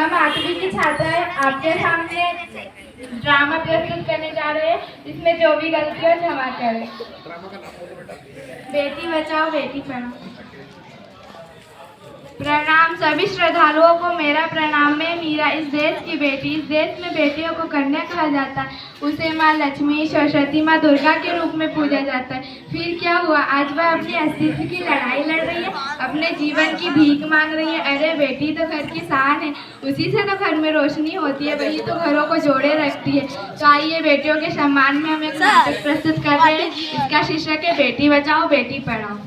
हम 8वीं की छात्राएं आपके सामने ड्रामा प्रस्तुत करने जा रहे हैं, जिसमें जो भी गलती हो क्षमा करें। बेटी बचाओ बेटी पढ़ाओ। प्रणाम सभी श्रद्धालुओं को मेरा प्रणाम। मैं मीरा, इस देश की बेटी। इस देश में बेटियों को कन्या कहा जाता है। उसे माँ लक्ष्मी, सरस्वती, माँ दुर्गा के रूप में पूजा जाता है। फिर क्या हुआ, आज वह अपनी अस्तित्व की लड़ाई लड़ रही है, अपने जीवन की भीख मांग रही है। अरे बेटी तो घर की शान है, उसी से तो घर में रोशनी होती है, वही तो घरों को जोड़े रखती है। तो आइए बेटियों के सम्मान में हम एक नाटक प्रस्तुत कर रहे हैं। इसका शीर्षक है बेटी बचाओ बेटी पढ़ाओ।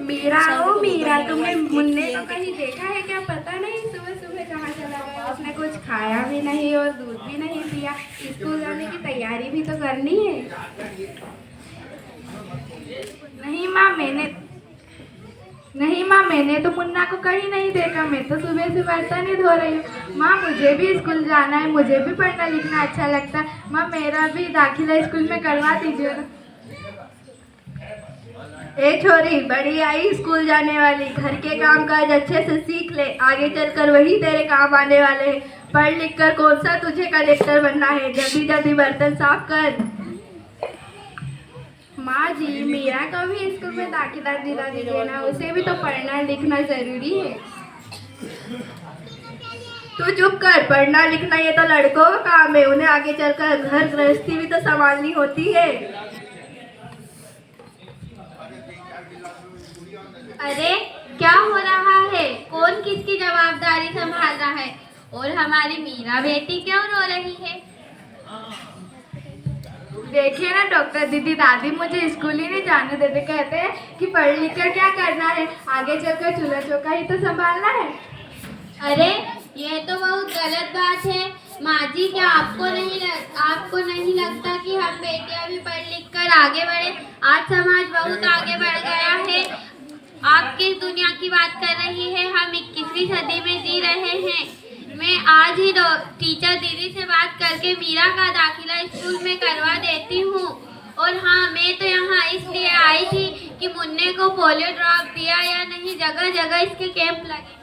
मीरा, ओ मीरा, तुमने मुन्ने को कहीं देखा है क्या? पता नहीं सुबह सुबह कहाँ चला गया। उसने कुछ खाया भी नहीं और दूध भी नहीं पिया। स्कूल जाने की तैयारी भी तो करनी है। नहीं माँ, मैंने तो मुन्ना को कहीं नहीं देखा। मैं तो सुबह से बर्तन ही धो रही हूँ। माँ, मुझे भी स्कूल जाना है, मुझे भी पढ़ना लिखना अच्छा लगता है। माँ, मेरा भी दाखिला स्कूल में करवा दीजिए ना। ए छोरी, बड़ी आई स्कूल जाने वाली, घर के काम काज अच्छे से सीख ले, आगे चलकर वही तेरे काम आने वाले हैं। पढ़ लिख कर कौन सा तुझे कलेक्टर बनना है, जल्दी जल्दी बर्तन साफ कर। माँ जी, मीरा को भी स्कूल में दाखिला दिला दीजिए ना, उसे भी तो पढ़ना लिखना जरूरी है। तू चुप कर, पढ़ना लिखना ये तो लड़कों का काम है, उन्हें आगे चलकर घर गृहस्थी भी तो संभालनी होती है। अरे क्या हो रहा है? कौन किसकी जवाबदारी संभाल रहा है? और हमारी मीरा बेटी क्यों रो रही है? देखिए ना डॉक्टर दीदी, दादी मुझे स्कूल ही नहीं जाने देते। कहते हैं कि पढ़ लिख कर क्या करना है, आगे चलकर चूल्हा चौका ही तो संभालना है। अरे ये तो बहुत गलत बात है। माँ जी, क्या आपको नहीं लगता कि हम बेटियां भी पढ़ लिख कर आगे बढ़े? आज समाज बहुत आगे बढ़ गया है। आप किस दुनिया की बात कर रही है? हम 21वीं सदी में जी रहे हैं। मैं आज ही टीचर दीदी से बात करके मीरा का दाखिला स्कूल में करवा देती हूँ। और हाँ, मैं तो यहाँ इसलिए आई थी कि मुन्ने को पोलियो ड्रॉप दिया या नहीं, जगह जगह इसके कैंप लगे।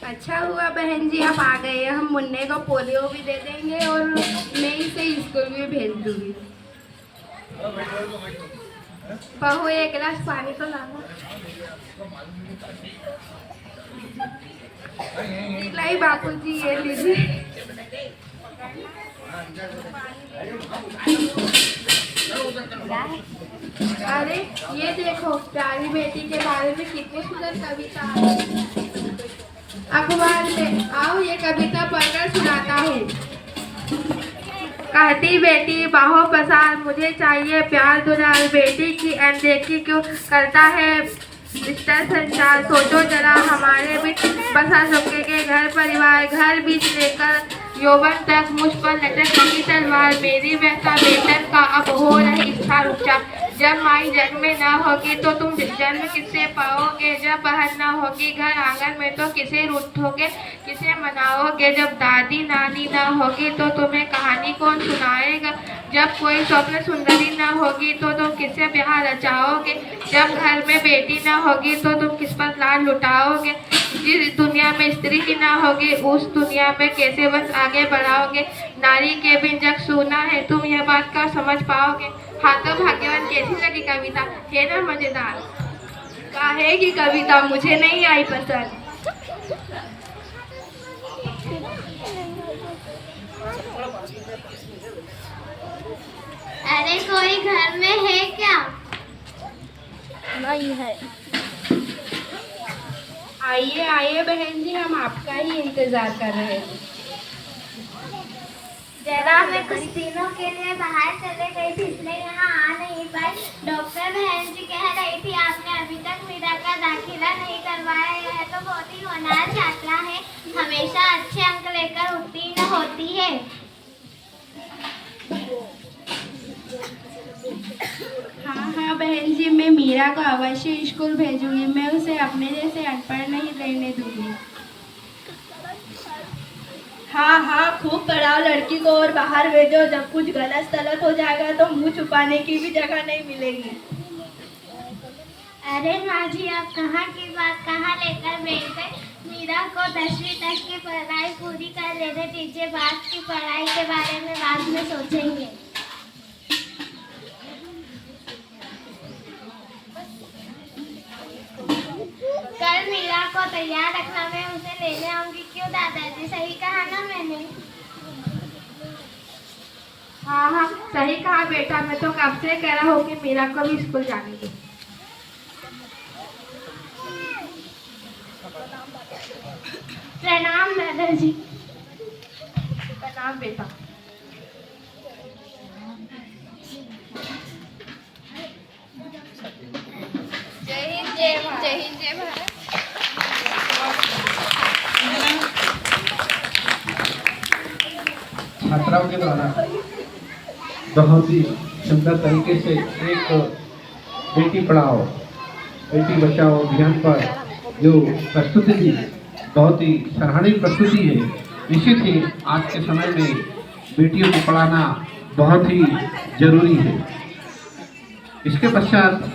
अच्छा हुआ बहन जी आप आ गए। हम मुन्ने को पोलियो भी दे देंगे और मैं इसे स्कूल में भेज दूंगी। बहू, एक गिलास पानी तो लाओ। लाई बापू जी, ये लीजिए। अरे ये देखो, प्यारी बेटी के बारे में कितनी सुंदर कविता है। अखबार में आओ, ये कविता पढ़कर सुनाता हूँ। कहती बेटी बाहों पसार, मुझे चाहिए प्यार दुलार, बेटी की अनदेखी क्यों करता है रिश्ता संचार। सोचो जरा, हमारे भी बसा चुके के घर परिवार, घर बीच लेकर यौवन तक मुझ पर लटक रही तलवार। मेरी व्यथा वेतन का अब हो रही इच्छा रुचा। जब माई जग में ना होगी तो तुम जन्म किससे पाओगे? जब बहन ना होगी घर आंगन में तो किसे रूठोगे, किसे मनाओगे? जब दादी नानी ना होगी तो तुम्हें कहानी कौन सुनाएगा? जब कोई स्वप्न सुंदरी ना होगी तो तुम किससे ब्याह रचाओगे? जब घर में बेटी ना होगी तो तुम किस पर लाड लुटाओगे? जिस दुनिया में स्त्री की ना होगी उस दुनिया में कैसे बस आगे बढ़ाओगे? नारी के बिन जग सूना है, तुम यह बात का समझ पाओगे? हाँ तो भाग्यवान, कैसी लगी कविता? है ना मजेदार? काहे की कविता मुझे नहीं आई पसंद। अरे कोई घर में है क्या? नहीं है। आइए आइए बहन जी, हम आपका ही इंतजार कर रहे हैं। जरा मैं कुछ दिनों के लिए बाहर चले गई थी, इसलिए यहाँ आ नहीं पाई। डॉक्टर बहन जी कह रही थी आपने अभी तक मीरा का दाखिला नहीं करवाया है, तो बहुत ही होनहार छात्रा है, हमेशा अच्छे अंक लेकर उत्तीर्ण होती है। हाँ बहन जी, मैं मीरा को अवश्य स्कूल भेजूंगी। मैं उसे अपने जैसे अनपढ़ नहीं रहने दूंगी। हाँ हाँ, खूब पढ़ाओ लड़की को और बाहर भेजो। जब कुछ गलत सलत हो जाएगा तो मुंह छुपाने की भी जगह नहीं मिलेगी। अरे माँ जी, आप कहाँ की बात कहाँ लेकर बैठ गए। मीरा को 10वीं तक की पढ़ाई पूरी कर लेने दीजिए, बाद की पढ़ाई के बारे में बाद में सोचेंगे। कल मीरा को तैयार रखना, मैं उसे लेने आऊंगी। क्यों दादाजी, सही कहा ना मैंने? हाँ हाँ, सही कहा बेटा। मैं तो कब से कह रहा हूँ कि मीरा को भी स्कूल जाने दो। प्रणाम दादाजी। प्रणाम बेटा। जय हिंद जय भारत। जय हिंद जय भारत। छात्राओं के द्वारा बहुत ही सुंदर तरीके से एक बेटी पढ़ाओ बेटी बचाओ अभियान पर जो प्रस्तुति दी, बहुत ही सराहनीय प्रस्तुति है। निश्चित ही आज के समय में बेटियों को पढ़ाना बहुत ही जरूरी है। इसके पश्चात